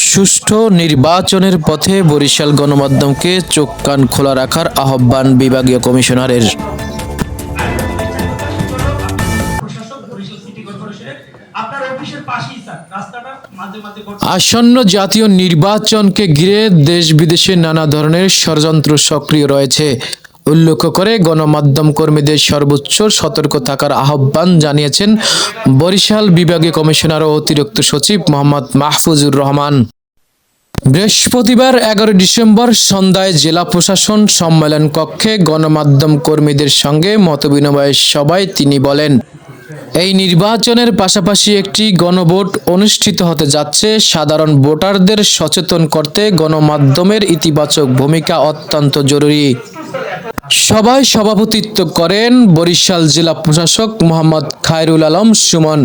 সুষ্ঠু নির্বাচনের পথে বরিশাল গণমাধ্যমকে চোখ কান খোলা রাখার আহ্বান বিভাগীয় কমিশনারের। আসন্ন জাতীয় নির্বাচনকে ঘিরে দেশ বিদেশে নানা ধরনের ষড়যন্ত্র সক্রিয় রয়েছে উল্লেখ করে গণমাধ্যম কর্মীদের সর্বোচ্চ সতর্ক থাকার আহ্বান জানিয়েছেন বরিশাল বিভাগীয় কমিশনার ও অতিরিক্ত সচিব মোহাম্মদ মাহফুজুর রহমান। বৃহস্পতিবার 11 ডিসেম্বর সন্ধ্যায় জেলা প্রশাসন সম্মেলন কক্ষে গণমাধ্যম কর্মীদের সঙ্গে মতবিনিময় সভায় তিনি বলেন, এই নির্বাচনের পাশাপাশি একটি গণভোট অনুষ্ঠিত হতে যাচ্ছে। সাধারণ ভোটারদের সচেতন করতে গণমাধ্যমের ইতিবাচক ভূমিকা অত্যন্ত জরুরি। সভায় সভাপতিত্ব করেন বরিশাল জেলা প্রশাসক মোহাম্মদ খায়রুল আলম সুমন।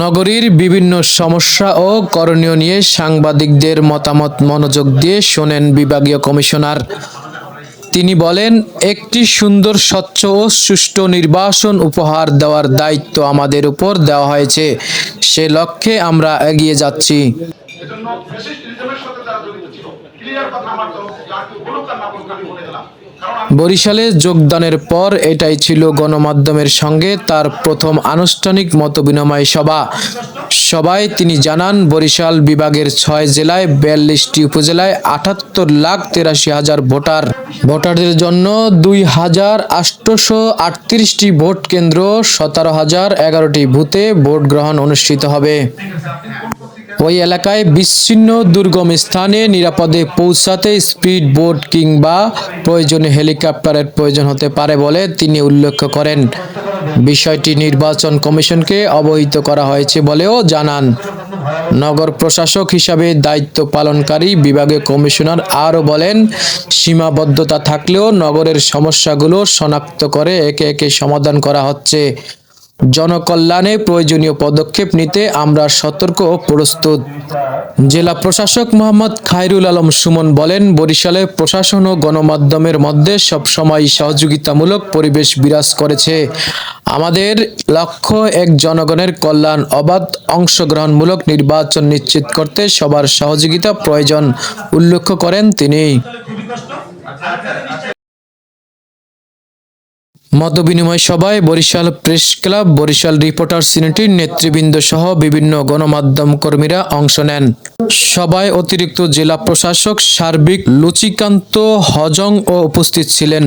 নগরীর বিভিন্ন সমস্যা ও করণীয় নিয়ে সাংবাদিকদের মতামত মনোযোগ দিয়ে শোনেন বিভাগীয় কমিশনার। তিনি বলেন, একটি সুন্দর, স্বচ্ছ ও সুষ্ঠু নির্বাচন উপহার দেওয়ার দায়িত্ব আমাদের উপর দেওয়া হয়েছে। সে লক্ষ্যে আমরা এগিয়ে যাচ্ছি। বরিশালে যোগদানের পর এটাই ছিল গণমাধ্যমের সঙ্গে তার প্রথম আনুষ্ঠানিক মতবিনিময় সভা। সভায় তিনি জানান, বরিশাল বিভাগের 6 জেলায় 42টি উপজেলায় 78,83,000 ভোটারদের জন্য 2,838টি ভোট কেন্দ্র, 17,011টি বুথে ভোট গ্রহণ অনুষ্ঠিত হবে। ওই এলাকায় বিচ্ছিন্ন দুর্গম স্থানে নিরাপদে পৌঁছাতে স্পিড বোট কিংবা প্রয়োজনে হেলিকপ্টারের প্রয়োজন হতে পারে বলে তিনি উল্লেখ করেন। বিষয়টি নির্বাচন কমিশনকে অবহিত করা হয়েছে বলেও জানান। নগর প্রশাসক হিসাবে দায়িত্ব পালনকারী বিভাগীয় কমিশনার আরও বলেন, সীমাবদ্ধতা থাকলেও নগরের সমস্যাগুলো শনাক্ত করে একে একে সমাধান করা হচ্ছে। জনকল্যাণে প্রয়োজনীয় পদক্ষেপ নিতে আমরা সতর্ক ও প্রস্তুত। জেলা প্রশাসক মোহাম্মদ খায়রুল আলম সুমন বলেন, বরিশালে প্রশাসন ও গণমাধ্যমের মধ্যে সবসময় সহযোগিতামূলক পরিবেশ বিরাজ করেছে। আমাদের লক্ষ্য এক জনগণের কল্যাণ, অবাধ অংশগ্রহণমূলক নির্বাচন নিশ্চিত করতে সবার সহযোগিতা প্রয়োজন উল্লেখ করেন তিনি। মতবিনিময় সভায় Barishal press club, Barishal reporters ইউনিটির নেতৃবৃন্দ সহ বিভিন্ন গণমাধ্যম কর্মীরা অংশ নেন। সভায় অতিরিক্ত জেলা প্রশাসক সার্বিক লুচিকান্ত হজং ও উপস্থিত ছিলেন।